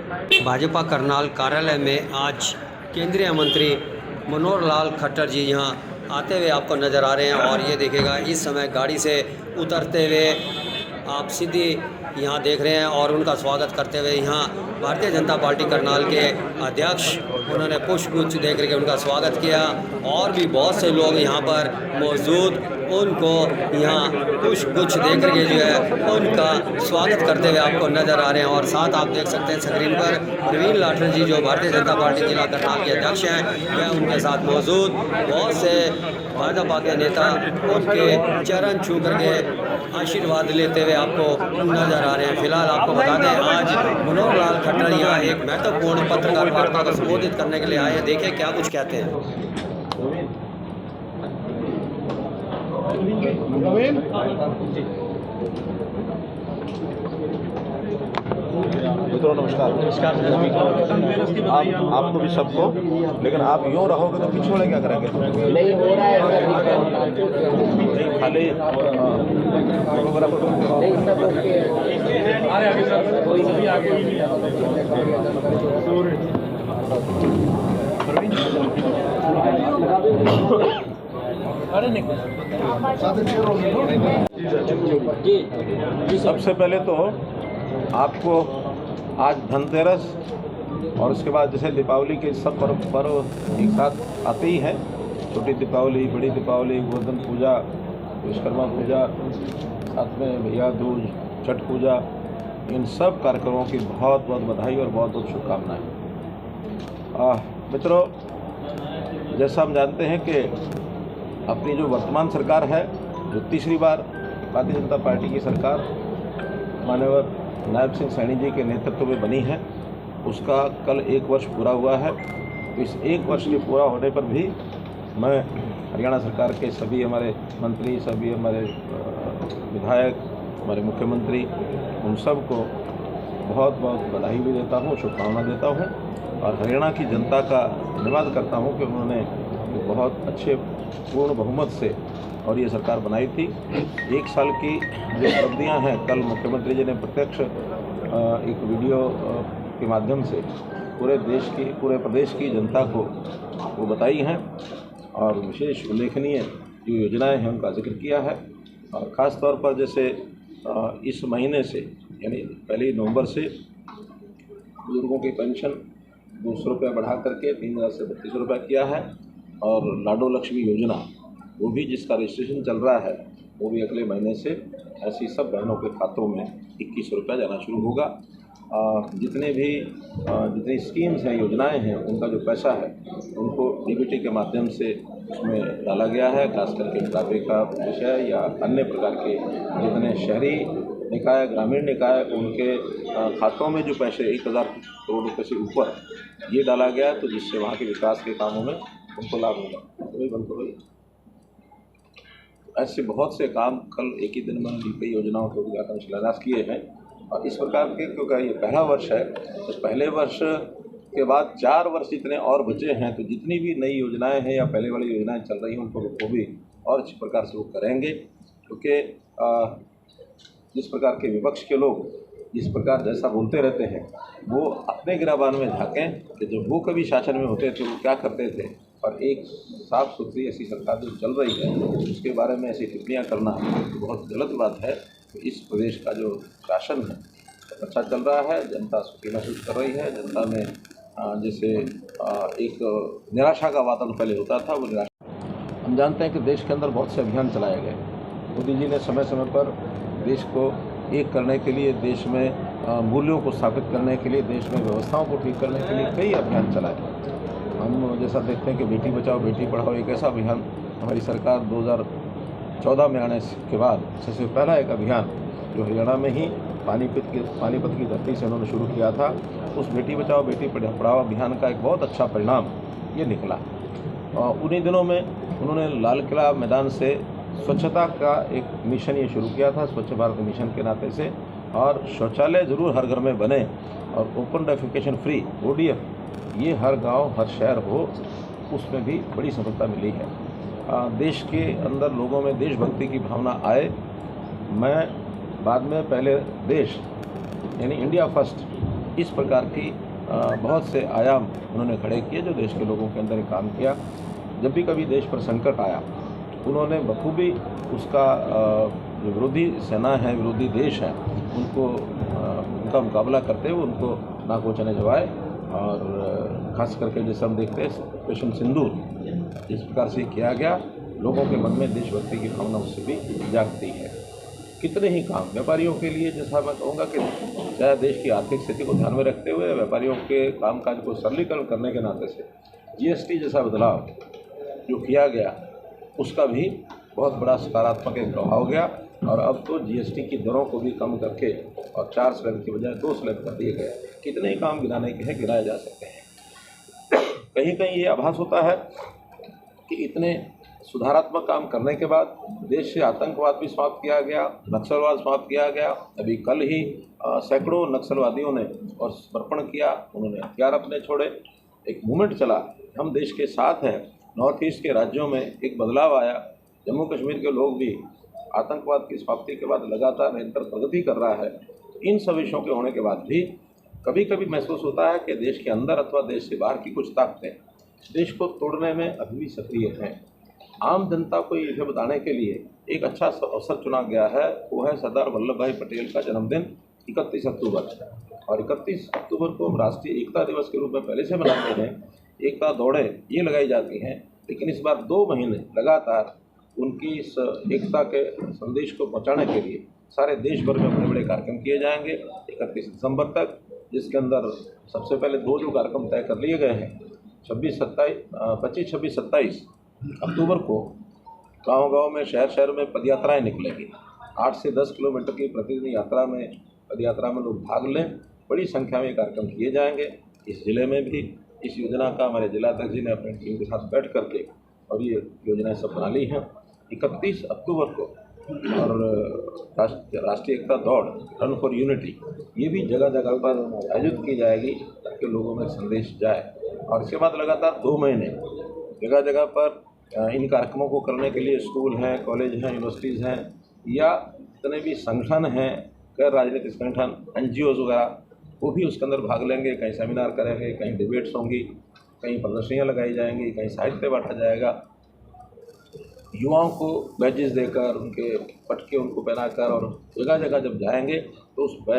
भाजपा करनाल कार्यालय में आज केंद्रीय मंत्री मनोहर लाल खट्टर जी यहाँ आते हुए आपको नज़र आ रहे हैं। और ये देखिएगा इस समय गाड़ी से उतरते हुए आप सीधी यहाँ देख रहे हैं और उनका स्वागत करते हुए यहाँ भारतीय जनता पार्टी करनाल के अध्यक्ष उन्होंने पुष्पगुच्छ दे करके उनका स्वागत किया। और भी बहुत से लोग यहाँ पर मौजूद उनको यहाँ पुष्पगुच्छ दे करके जो है उनका स्वागत करते हुए आपको नज़र आ रहे हैं। और साथ आप देख सकते हैं स्क्रीन पर प्रवीण लाठर जी जो भारतीय जनता पार्टी जिला करनाल के अध्यक्ष हैं वह उनके साथ मौजूद बहुत से भाजपा के नेता उनके चरण छू करके आशीर्वाद लेते हुए आपको नजर आ रहे हैं। फिलहाल आपको बता दें आज मनोहर लाल खट्टर यहाँ एक महत्वपूर्ण पत्रकार वार्ता को संबोधित करने के लिए आए हैं। देखिए क्या कुछ कहते हैं। मित्रों नमस्कार। आपको भी सबको, लेकिन आप यूँ रहोगे तो पिछोड़े क्या करेंगे? नहीं हो रहा है खाली सबसे पहले तो आपको आज धनतेरस और उसके बाद जैसे दीपावली के सब पर्व एक साथ आते ही हैं। छोटी दीपावली, बड़ी दीपावली, गोवर्धन पूजा, विश्वकर्मा पूजा, साथ में भैया दूज, छठ पूजा, इन सब कार्यक्रमों की बहुत बहुत बधाई और बहुत बहुत शुभकामनाएं। मित्रों, जैसा हम जानते हैं कि अपनी जो वर्तमान सरकार है, जो तीसरी बार भारतीय जनता पार्टी की सरकार माननीय नायब सिंह सैनी जी के नेतृत्व में बनी है, उसका कल 1 वर्ष पूरा हुआ है। इस 1 वर्ष के पूरा होने पर भी मैं हरियाणा सरकार के सभी हमारे मंत्री, सभी हमारे विधायक, हमारे मुख्यमंत्री, उन सब को बहुत बहुत बधाई भी देता हूँ, शुभकामना देता हूँ और हरियाणा की जनता का धन्यवाद करता हूँ कि उन्होंने बहुत अच्छे पूर्ण बहुमत से और ये सरकार बनाई थी। 1 साल की जो उपलब्धियाँ हैं, कल मुख्यमंत्री जी ने प्रत्यक्ष एक वीडियो के माध्यम से पूरे प्रदेश की जनता को वो बताई हैं और विशेष उल्लेखनीय जो योजनाएं हैं उनका जिक्र किया है। और ख़ास तौर पर जैसे इस महीने से यानी 1 नवंबर से बुजुर्गों की पेंशन 200 रुपये बढ़ा करके 3,000 से 3200 रुपये किया है। और लाडो लक्ष्मी योजना वो भी जिसका रजिस्ट्रेशन चल रहा है वो भी अगले महीने से ऐसी सब बहनों के खातों में 2100 रुपया जाना शुरू होगा। जितनी स्कीम्स हैं, योजनाएं हैं, उनका जो पैसा है उनको डीबीटी के माध्यम से उसमें डाला गया है। खास करके बुढ़ापे का विषय या अन्य प्रकार के जितने शहरी निकाय, ग्रामीण निकाय, उनके खातों में जो पैसे 1000 करोड़ रुपये से ऊपर ये डाला गया, तो जिससे वहाँ के विकास के कामों में उनको लाभ होगा। ऐसे बहुत से काम कल एक ही दिन में कई योजनाओं के उद्घाटन शिलान्यास किए हैं। और इस प्रकार के क्योंकि ये पहला वर्ष है, तो पहले वर्ष के बाद 4 वर्ष जितने और बचे हैं, तो जितनी भी नई योजनाएं हैं या पहले वाली योजनाएं चल रही हैं उनको वो भी और अच्छी प्रकार से वो करेंगे। क्योंकि जिस प्रकार के विपक्ष के लोग जिस प्रकार जैसा बोलते रहते हैं, वो अपने गिराबान में झाँकें कि जब वो कभी शासन में होते थे वो क्या करते थे। और एक साफ सुथरी ऐसी सरकार जो चल रही है उसके बारे में ऐसी टिप्पणियाँ करना तो बहुत गलत बात है। तो इस प्रदेश का जो शासन है तो अच्छा चल रहा है, जनता सुखी महसूस कर रही है। जनता में जैसे एक निराशा का वातावरण पहले होता था, वो निराशा। हम जानते हैं कि देश के अंदर बहुत से अभियान चलाए गए। मोदी जी ने समय समय पर देश को एक करने के लिए, देश में मूल्यों को स्थापित करने के लिए, देश में व्यवस्थाओं को ठीक करने के लिए कई अभियान चलाए। हम जैसा देखते हैं कि बेटी बचाओ बेटी पढ़ाओ एक ऐसा अभियान हमारी सरकार 2014 में आने के बाद सबसे पहला एक अभियान जो हरियाणा में ही पानीपत की धरती से उन्होंने शुरू किया था। उस बेटी बचाओ बेटी पढ़ाओ अभियान का एक बहुत अच्छा परिणाम ये निकला। और उन्हीं दिनों में उन्होंने लाल किला मैदान से स्वच्छता का एक मिशन ये शुरू किया था, स्वच्छ भारत मिशन के नाते से। और शौचालय ज़रूर हर घर में बने और ओपन डेफिकेशन फ्री ODF ये हर गांव हर शहर हो, उसमें भी बड़ी सफलता मिली है। देश के अंदर लोगों में देशभक्ति की भावना आए। मैं बाद में पहले देश यानी इंडिया फर्स्ट इस प्रकार की बहुत से आयाम उन्होंने खड़े किए जो देश के लोगों के अंदर काम किया। जब भी कभी देश पर संकट आया उन्होंने बखूबी उसका जो विरोधी सेना है, विरोधी देश है, उनका मुकाबला करते हुए उनको नाकोच नजवाए। और ख़ास करके जैसे हम देखते हैं ऑपरेशन सिंदूर जिस प्रकार से किया गया, लोगों के मन में देशभक्ति की भावना उससे भी जागती है। कितने ही काम व्यापारियों के लिए, जैसा मैं कहूँगा कि चाहे देश की आर्थिक स्थिति को ध्यान में रखते हुए व्यापारियों के कामकाज को सरलीकरण करने के नाते से जीएसटी जैसा बदलाव जो किया गया उसका भी बहुत बड़ा सकारात्मक एक प्रभाव गया। और अब तो जीएसटी की दरों को भी कम करके और 4 स्लैब की बजाय 2 स्लैब कर दिए गए। कितने ही काम गिनाने के हैं, गिनाए जा सकते हैं। कहीं कहीं ये आभास होता है कि इतने सुधारात्मक काम करने के बाद देश से आतंकवाद भी समाप्त किया गया, नक्सलवाद समाप्त किया गया। अभी कल ही सैकड़ों नक्सलवादियों ने और समर्पण किया, उन्होंने हथियार अपने छोड़े। एक मूवमेंट चला, हम देश के साथ हैं। नॉर्थ ईस्ट के राज्यों में एक बदलाव आया। जम्मू कश्मीर के लोग भी आतंकवाद की समाप्ति के बाद लगातार निरंतर प्रगति कर रहा है। इन सब विषयों के होने के बाद भी कभी कभी महसूस होता है कि देश के अंदर अथवा देश से बाहर की कुछ ताकतें देश को तोड़ने में अभी भी सक्रिय हैं। आम जनता को ये बताने के लिए एक अच्छा अवसर चुना गया है, वो है सरदार वल्लभ भाई पटेल का जन्मदिन 31 अक्टूबर। और 31 अक्टूबर को हम राष्ट्रीय एकता दिवस के रूप में पहले से मनाते हैं। एकता दौड़ें ये लगाई जाती हैं, लेकिन इस बार 2 महीने लगातार उनकी इस एकता के संदेश को पहुंचाने के लिए सारे देश भर में बड़े बड़े कार्यक्रम किए जाएंगे 31 दिसंबर तक, जिसके अंदर सबसे पहले 2 जो कार्यक्रम तय कर लिए गए हैं 25, 27 अक्टूबर को गांव-गांव में, शहर में पदयात्राएं निकलेंगी। 8 से 10 किलोमीटर की प्रतिदिन यात्रा में, पदयात्रा में लोग भाग लें। बड़ी संख्या में कार्यक्रम किए जाएंगे। इस जिले में भी इस योजना का हमारे जिलाध्यक्ष जी ने अपनी टीम के साथ बैठ करके और ये योजनाएं सब बना ली हैं। 31 अक्टूबर को और राष्ट्रीय एकता दौड़ रन फॉर यूनिटी ये भी जगह जगह पर आयोजित की जाएगी ताकि लोगों में संदेश जाए। और इसके बाद लगातार 2 महीने जगह जगह पर इन कार्यक्रमों को करने के लिए स्कूल हैं, कॉलेज हैं, यूनिवर्सिटीज़ हैं या जितने भी संगठन हैं, गैर राजनीतिक संगठन, NGOs वगैरह, वो भी उसके अंदर भाग लेंगे। कहीं सेमिनार करेंगे, कहीं डिबेट्स होंगी, कहीं प्रदर्शनियाँ लगाई जाएंगी, कहीं साहित्य बांटा जाएगा। युवाओं को बैजेस देकर, उनके पटके उनको पहनाकर और जगह जगह जब जाएंगे तो उसका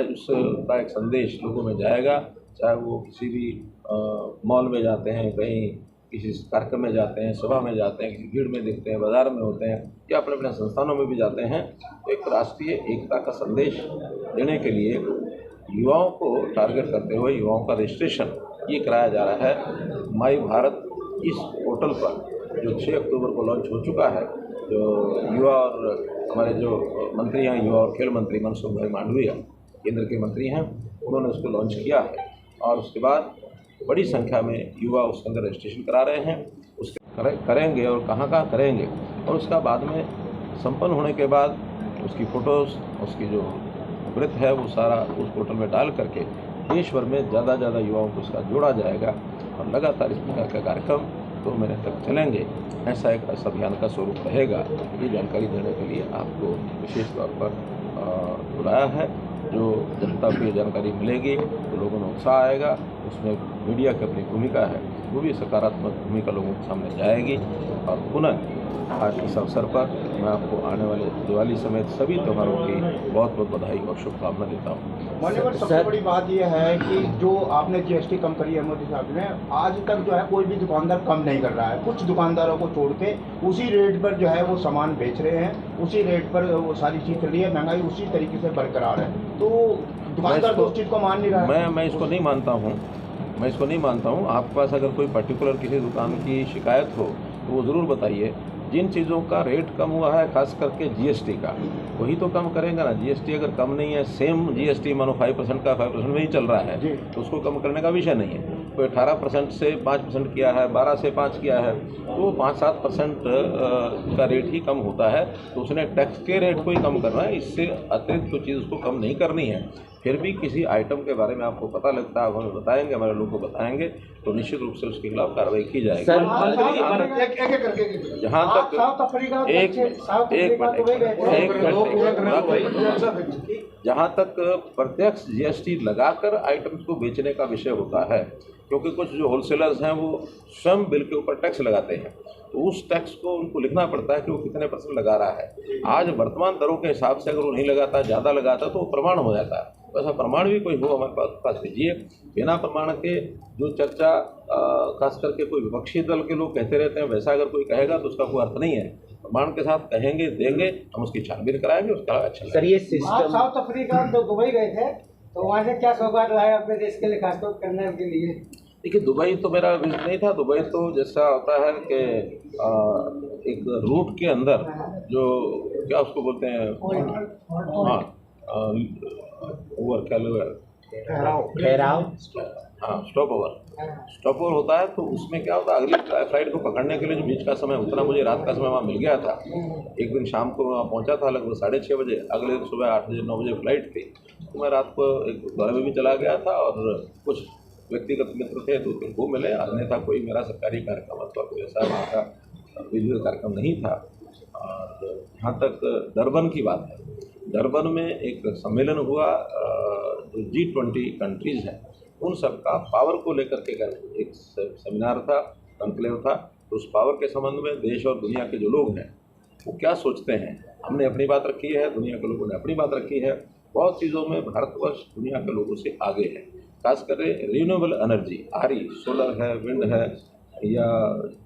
एक संदेश लोगों में जाएगा। चाहे वो किसी भी मॉल में जाते हैं, कहीं किसी कार्यक्रम में जाते हैं, सभा में जाते हैं, किसी भीड़ में दिखते हैं, बाज़ार में होते हैं या अपने अपने संस्थानों में भी जाते हैं, तो एक राष्ट्रीय एकता का संदेश देने के लिए युवाओं को टारगेट करते हुए युवाओं का रजिस्ट्रेशन ये कराया जा रहा है। माई भारत इस पोर्टल पर जो 6 अक्टूबर को लॉन्च हो चुका है, जो युवा और हमारे जो मंत्री हैं, युवा और खेल मंत्री मनसुख भाई मांडविया केंद्र के मंत्री हैं, उन्होंने उसको लॉन्च किया है। और उसके बाद बड़ी संख्या में युवा उसके अंदर रजिस्ट्रेशन करा रहे हैं। उसके करेंगे और कहाँ करेंगे, और उसका बाद में संपन्न होने के बाद उसकी फ़ोटोज़, उसकी जो वृत्त है वो सारा उस पोर्टल में डाल करके देश भर में ज़्यादा युवाओं को उसका जोड़ा जाएगा। और लगातार इस प्रकार का कार्यक्रम 2 महीने तक चलेंगे। ऐसा एक अभियान का स्वरूप रहेगा। ये जानकारी देने के लिए आपको विशेष तौर पर बुलाया है। जो जनता को ये जानकारी मिलेगी तो लोगों में उत्साह आएगा। उसमें मीडिया की अपनी भूमिका है, वो भी सकारात्मक भूमिका लोगों के सामने जाएगी। और पुनः आज इस अवसर पर मैं आपको आने वाले दिवाली समेत सभी त्योहारों की बहुत बहुत बधाई और शुभकामना देता हूँ। माननीय, सबसे बड़ी बात यह है कि जो आपने जीएसटी कम करी है मोदी साहब ने, आज तक जो है कोई भी दुकानदार कम नहीं कर रहा है। कुछ दुकानदारों को छोड़ के उसी रेट पर जो है वो सामान बेच रहे हैं, उसी रेट पर वो सारी चीज़ चल रही है। महंगाई उसी तरीके से बरकरार है, तो दुकानदार तो उस चीज़ को मान नहीं रहा है। मैं इसको नहीं मानता हूँ। आपके पास अगर कोई पर्टिकुलर किसी दुकान की शिकायत हो तो वो ज़रूर बताइए। जिन चीज़ों का रेट कम हुआ है, खास करके जीएसटी का, वही तो कम करेंगे ना। जीएसटी अगर कम नहीं है, सेम जीएसटी मानो 5% का 5% में ही चल रहा है, तो उसको कम करने का विषय नहीं है। कोई 18% से 5% किया है, 12 से 5 किया है, तो 5-7% का रेट ही कम होता है। तो उसने टैक्स के रेट को ही कम करना है, इससे अतिरिक्त कोई चीज़ उसको कम नहीं करनी है। फिर भी किसी आइटम के बारे में आपको पता लगता है, आप हमें बताएंगे, हमारे लोगों को बताएंगे, तो निश्चित रूप से उसके खिलाफ कार्रवाई की जाएगी। जहाँ तक एक मिनट जहाँ तक प्रत्यक्ष जीएसटी लगाकर आइटम्स को बेचने का विषय होता है, क्योंकि कुछ जो होलसेलर्स हैं वो स्वयं बिल के ऊपर टैक्स लगाते हैं, तो उस टैक्स को उनको लिखना पड़ता है कि वो कितने % लगा रहा है। आज वर्तमान दरों के हिसाब से अगर वो नहीं लगाता, ज़्यादा लगाता, तो वो प्रमाण हो जाता है। तो ऐसा प्रमाण भी कोई हो हमारे पास दीजिए। बिना प्रमाण के जो चर्चा खास करके कोई विपक्षी दल के लोग कहते रहते हैं, वैसा अगर कोई कहेगा तो उसका कोई अर्थ नहीं है। प्रमाण के साथ कहेंगे, देंगे, हम उसकी छानबीन कराएंगे, उसका अच्छा सर ये आप सिस्टम साउथ अफ्रीका तो दुबई गए थे, तो वहाँ से क्या सौगात लाए अपने देश के लिए, खासतौर करने के लिए? देखिए, दुबई तो मेरा विजिट नहीं था। दुबई तो जैसा होता है कि एक रूट के अंदर जो क्या उसको बोलते हैं, हाँ, ओवर क्या लोग, ठहराव हाँ, स्टॉप ओवर होता है। तो उसमें क्या होता है, अगली फ्लाइट को पकड़ने के लिए जो बीच का समय, उतना मुझे रात का समय वहाँ मिल गया था। एक दिन शाम को वहाँ पहुँचा था लगभग 6:30 बजे, अगले दिन सुबह 8 बजे 9 बजे फ्लाइट थी। तो मैं रात को एक गुरुद्वारे में भी चला गया था और कुछ व्यक्तिगत मित्र थे, 2-3 को मिले। अन्यथा कोई मेरा सरकारी कार्यक्रम अथवा कोई ऐसा वहाँ का विधिवत कार्यक्रम नहीं था। और जहाँ तक डरबन की बात है, डरबन में एक सम्मेलन हुआ, जो G20 कंट्रीज़ हैं उन सब का पावर को लेकर के एक सेमिनार था, कॉन्क्लेव था। तो उस पावर के संबंध में देश और दुनिया के जो लोग हैं वो क्या सोचते हैं, हमने अपनी बात रखी है, दुनिया के लोगों ने अपनी बात रखी है। बहुत चीज़ों में भारतवर्ष दुनिया के लोगों से आगे है, खासकर रिन्यूएबल एनर्जी, RE, सोलर है, विंड है, या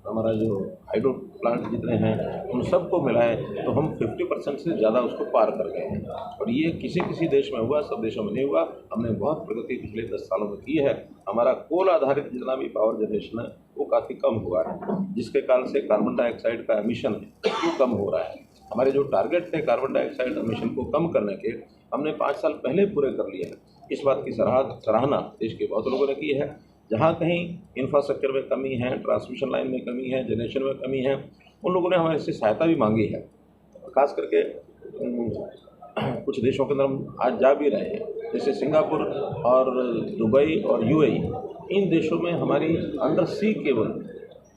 हमारा जो हाइड्रो प्लांट जितने हैं उन सबको मिलाएं तो हम 50% से ज़्यादा उसको पार कर गए हैं। और ये किसी देश में हुआ, सब देशों में नहीं हुआ। हमने बहुत प्रगति पिछले 10 सालों में की है। हमारा कोल आधारित जितना भी पावर जनरेशन है वो काफ़ी कम हुआ है, जिसके कारण से कार्बन डाइऑक्साइड का एमिशन है वो कम हो रहा है। हमारे जो टारगेट थे कार्बन डाइऑक्साइड एमिशन को कम करने के, हमने 5 साल पहले पूरे कर लिए हैं। इस बात की सराहना देश के बहुत लोगों ने की है। जहाँ कहीं इंफ्रास्ट्रक्चर में कमी है, ट्रांसमिशन लाइन में कमी है, जनरेशन में कमी है, उन लोगों ने हमारे से सहायता भी मांगी है। खास करके कुछ देशों के अंदर हम आज जा भी रहे हैं, जैसे सिंगापुर और दुबई और UAE। इन देशों में हमारी अंडर सी केबल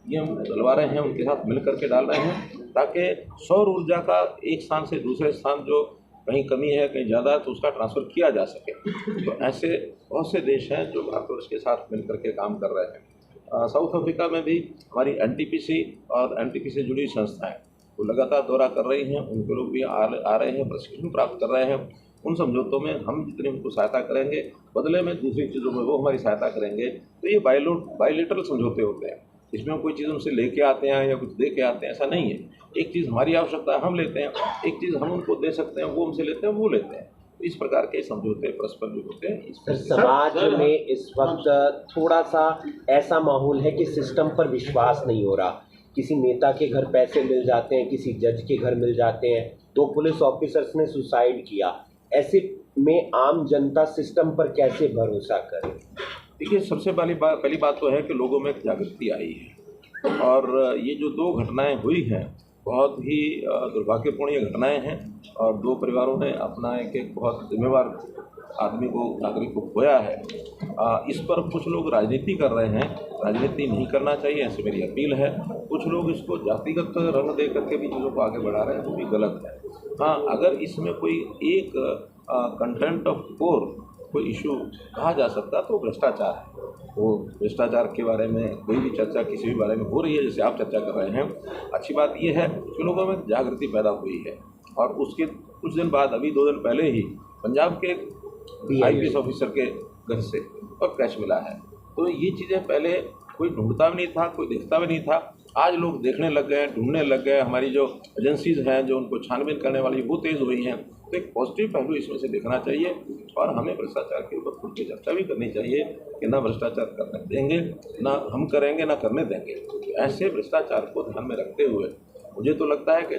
ये हम डलवा रहे हैं, उनके साथ मिल करके डाल रहे हैं, ताकि सौर ऊर्जा का एक स्थान से दूसरे स्थान जो कहीं कमी है, कहीं ज़्यादा है, तो उसका ट्रांसफ़र किया जा सके। तो ऐसे बहुत से देश हैं जो भारतवर्ष के साथ मिल करके काम कर रहे हैं। साउथ अफ्रीका में भी हमारी NTPC और NTPC से जुड़ी संस्थाएं वो लगातार दौरा कर रही हैं, उनके लोग भी आ रहे हैं, प्रशिक्षण प्राप्त कर रहे हैं। उन समझौतों में हम जितनी उनको सहायता करेंगे, बदले में दूसरी चीज़ों में वो हमारी सहायता करेंगे। तो ये बायलेटरल समझौते होते हैं, इसमें हम कोई चीज़ उनसे लेके आते हैं या कुछ दे के आते हैं, ऐसा नहीं है। एक चीज़ हमारी आवश्यकता है, हम लेते हैं, एक चीज़ हम उनको दे सकते हैं, वो हमसे लेते हैं, वो लेते हैं। तो इस प्रकार के समझौते परस्पर जो होते हैं। सर समाज में इस वक्त थोड़ा सा ऐसा माहौल है कि सिस्टम पर विश्वास नहीं हो रहा। किसी नेता के घर पैसे मिल जाते हैं, किसी जज के घर मिल जाते हैं, 2 पुलिस ऑफिसर्स ने सुसाइड किया। ऐसे में आम जनता सिस्टम पर कैसे भरोसा करे? देखिए, सबसे पहली बात तो है कि लोगों में जागृति आई है। और ये जो 2 घटनाएं हुई हैं बहुत ही दुर्भाग्यपूर्ण ये घटनाएं हैं, और 2 परिवारों ने अपना एक बहुत जिम्मेवार आदमी को, नागरिक को खोया है। इस पर कुछ लोग राजनीति कर रहे हैं, राजनीति नहीं करना चाहिए, ऐसे मेरी अपील है। कुछ लोग इसको जातिगत रंग दे करके भी चीज़ों को आगे बढ़ा रहे हैं, वो भी गलत है। हाँ, अगर इसमें कोई एक कंटेंट ऑफ कोर कोई इशू कहा जा सकता तो भ्रष्टाचार है। वो भ्रष्टाचार के बारे में कोई भी चर्चा किसी भी बारे में हो रही है, जैसे आप चर्चा कर रहे हैं, अच्छी बात यह है कि लोगों में जागृति पैदा हुई है। और उसके कुछ दिन बाद, अभी 2 दिन पहले ही पंजाब के IPS ऑफिसर के घर से और कैश मिला है। तो ये चीज़ें पहले कोई ढूंढता भी नहीं था, कोई देखता भी नहीं था। आज लोग देखने लग गए, ढूंढने लग गए। हमारी जो एजेंसीज हैं जो उनको छानबीन करने वाली, वो तेज़ हुई हैं। तो एक पॉजिटिव पहलू इसमें से देखना चाहिए। और हमें भ्रष्टाचार के ऊपर खुल के चर्चा भी करनी चाहिए कि ना भ्रष्टाचार करने देंगे, ना हम करेंगे, ना करने देंगे। ऐसे भ्रष्टाचार को ध्यान में रखते हुए मुझे तो लगता है कि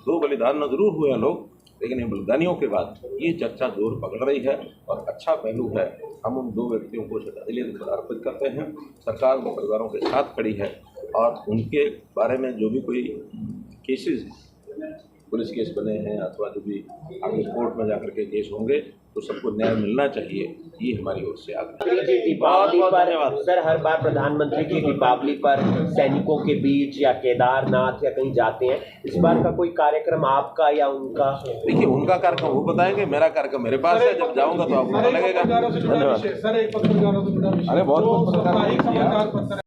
2 बलिदान न जरूर हुए हैं लोग, लेकिन इन बलिदानियों के बाद ये चर्चा जोर पकड़ रही है और अच्छा पहलू है। हम उन 2 व्यक्तियों को श्रद्धांजलि अर्पित करते हैं। सरकार वो परिवारों के साथ खड़ी है और उनके बारे में जो भी कोई केसेस, पुलिस केस बने हैं अथवा जो भी आगे कोर्ट में जाकर के केस होंगे, तो सबको न्याय मिलना चाहिए, ये हमारी ओर से आग्रह है। जी, दीपावली बहुत पर धन्यवाद। सर हर बार प्रधानमंत्री की दीपावली पर सैनिकों के बीच या केदारनाथ या कहीं जाते हैं, इस बार का कोई कार्यक्रम आपका या उनका? देखिए, उनका कार्यक्रम वो बताएंगे, मेरा कार्यक्रम मेरे पास है, जब जाऊंगा तो आपको पता लगेगा। धन्यवाद। सर एक पत्रकारों से जुड़ा विषय अरे बहुत जो कुछ पत्रकार साप्ताहिक ने किया। समाचार पत्र